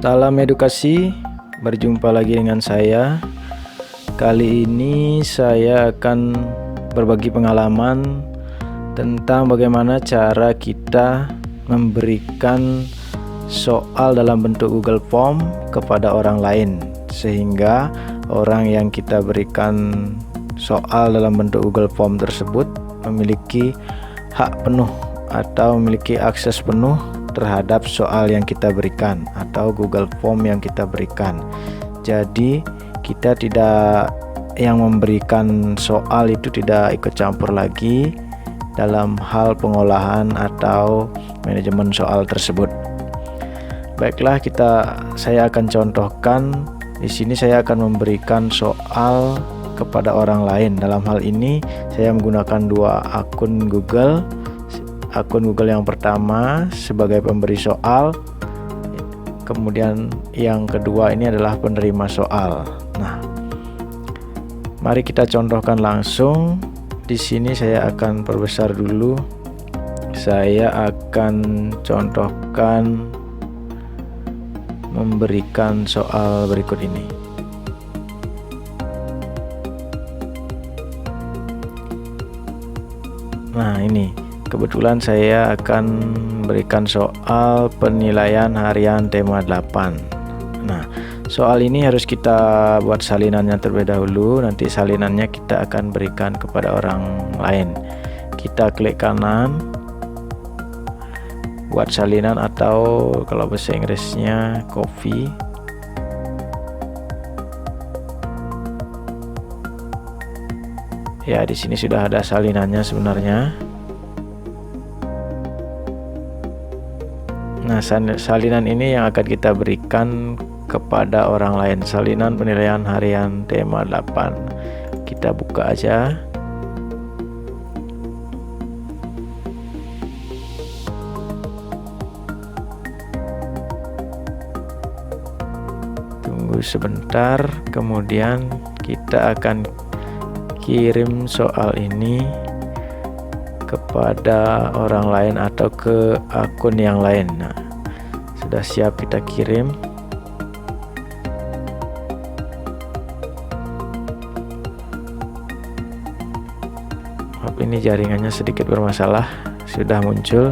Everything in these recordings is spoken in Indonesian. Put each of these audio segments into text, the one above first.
Salam edukasi, berjumpa lagi dengan saya. Kali ini saya akan berbagi pengalaman tentang bagaimana cara kita memberikan soal dalam bentuk Google Form kepada orang lain, sehingga orang yang kita berikan soal dalam bentuk Google Form tersebut memiliki hak penuh atau memiliki akses penuh terhadap soal yang kita berikan atau Google Form yang kita berikan. Jadi kita tidak, yang memberikan soal itu tidak ikut campur lagi dalam hal pengolahan atau manajemen soal tersebut. Baiklah, saya akan contohkan di sini. Saya akan memberikan soal kepada orang lain. Dalam hal ini saya menggunakan dua akun Google. Akun Google yang pertama sebagai pemberi soal, kemudian yang kedua ini adalah penerima soal. Nah, mari kita contohkan langsung. Di sini saya akan perbesar dulu. Saya akan contohkan memberikan soal berikut ini. Nah, ini kebetulan saya akan berikan soal penilaian harian tema 8. Nah, soal ini harus kita buat salinannya terlebih dahulu. Nanti salinannya kita akan berikan kepada orang lain. Kita klik kanan, buat salinan, atau kalau bahasa Inggrisnya copy. Ya, di sini sudah ada salinannya sebenarnya. Nah, salinan ini yang akan kita berikan kepada orang lain. Salinan penilaian harian tema 8. Kita buka aja. Tunggu sebentar, kemudian kita akan kirim soal ini kepada orang lain atau ke akun yang lain. Nah, sudah siap kita kirim. Ini jaringannya sedikit bermasalah, sudah muncul.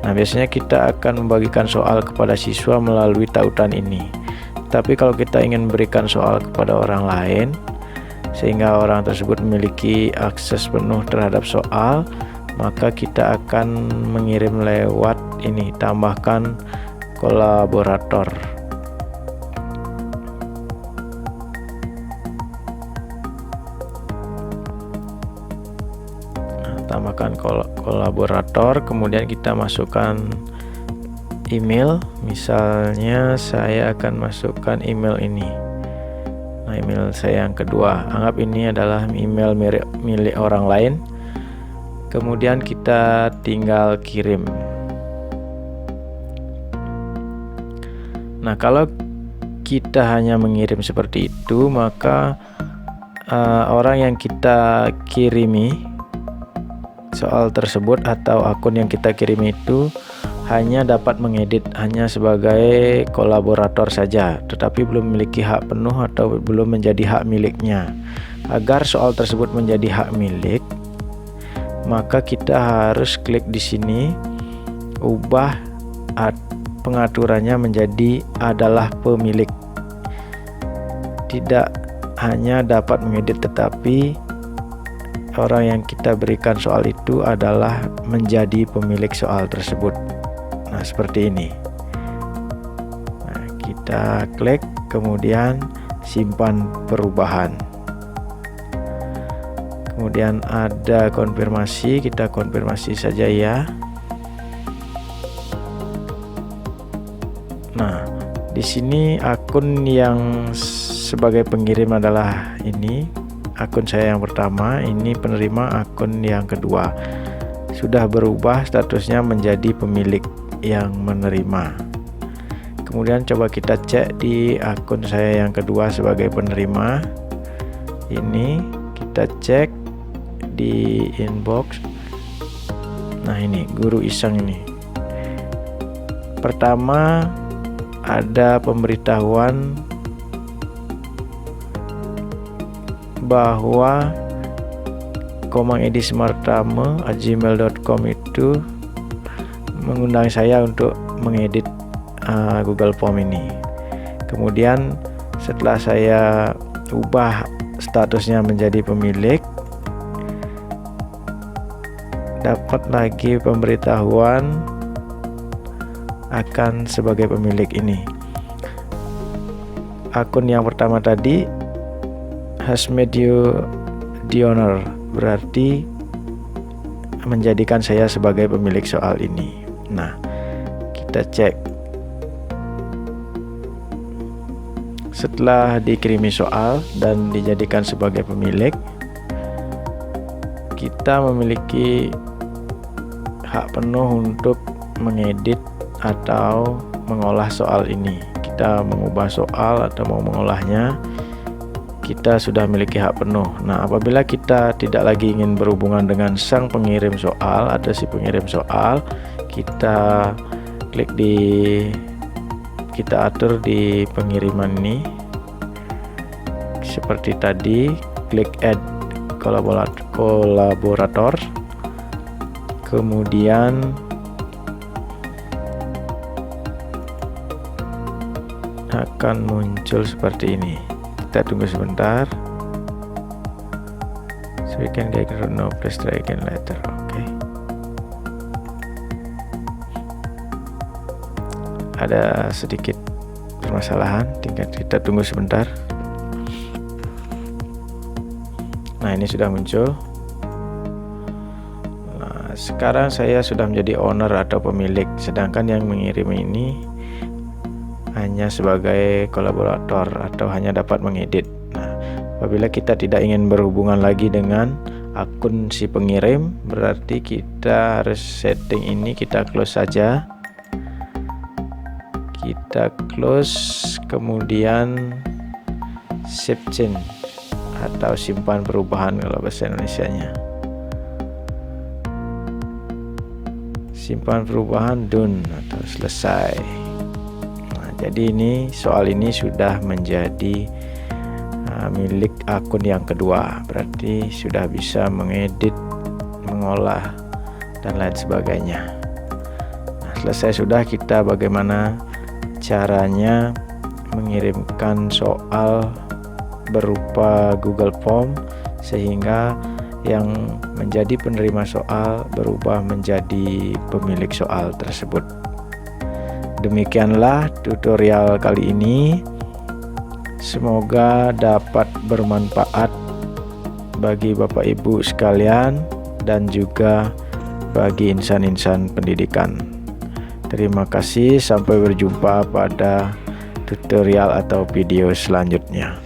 Nah, biasanya kita akan membagikan soal kepada siswa melalui tautan ini. Tapi kalau kita ingin berikan soal kepada orang lain sehingga orang tersebut memiliki akses penuh terhadap soal, maka kita akan mengirim lewat ini, tambahkan kolaborator. Nah, tambahkan kolaborator, kemudian kita masukkan email. Misalnya saya akan masukkan email ini. Nah, email saya yang kedua, anggap ini adalah email milik orang lain. Kemudian kita tinggal kirim. Nah, kalau kita hanya mengirim seperti itu, maka orang yang kita kirimi soal tersebut atau akun yang kita kirimi itu hanya dapat mengedit, hanya sebagai kolaborator saja, tetapi belum memiliki hak penuh atau belum menjadi hak miliknya. Agar soal tersebut menjadi hak milik, maka kita harus klik di sini, ubah pengaturannya menjadi adalah pemilik. Tidak hanya dapat mengedit, tetapi orang yang kita berikan soal itu adalah menjadi pemilik soal tersebut. Nah, seperti ini. Nah, kita klik, kemudian simpan perubahan. Kemudian ada konfirmasi, kita konfirmasi saja ya. Nah, di sini akun yang sebagai pengirim adalah ini, akun saya yang pertama, ini penerima akun yang kedua. Sudah berubah statusnya menjadi pemilik yang menerima. Kemudian coba kita cek di akun saya yang kedua sebagai penerima. Ini kita cek di inbox. Nah, ini guru iseng ini. Pertama ada pemberitahuan bahwa komangedismartame@gmail.com itu mengundang saya untuk mengedit Google Form ini. Kemudian setelah saya ubah statusnya menjadi pemilik, dapat lagi pemberitahuan akan sebagai pemilik ini. Akun yang pertama tadi has made you the owner, berarti menjadikan saya sebagai pemilik soal ini. Nah, kita cek. Setelah dikirimi soal dan dijadikan sebagai pemilik, kita memiliki hak penuh untuk mengedit atau mengolah soal ini. Kita mengubah soal atau mau mengolahnya, kita sudah memiliki hak penuh. Nah, apabila kita tidak lagi ingin berhubungan dengan sang pengirim soal atau si pengirim soal, kita klik kita atur di pengiriman ini seperti tadi, klik add kolaborator, kemudian akan muncul seperti ini. Kita tunggu sebentar. So we can get no please try again later. Oke. Ada sedikit permasalahan, tinggal kita tunggu sebentar. Nah, ini sudah muncul. Nah, sekarang saya sudah menjadi owner atau pemilik, sedangkan yang mengirim ini hanya sebagai kolaborator atau hanya dapat mengedit. Nah, apabila kita tidak ingin berhubungan lagi dengan akun si pengirim, berarti kita harus setting ini, kita close saja. Kita close, kemudian save change atau simpan perubahan kalau bahasa Indonesianya. Simpan perubahan, done atau selesai. Nah, jadi ini soal ini sudah menjadi milik akun yang kedua, berarti sudah bisa mengedit, mengolah dan lain sebagainya. Nah, selesai sudah. Kita bagaimana caranya mengirimkan soal berupa Google Form sehingga yang menjadi penerima soal berubah menjadi pemilik soal tersebut. Demikianlah tutorial kali ini. Semoga dapat bermanfaat bagi Bapak Ibu sekalian dan juga bagi insan-insan pendidikan. Terima kasih, sampai berjumpa pada tutorial atau video selanjutnya.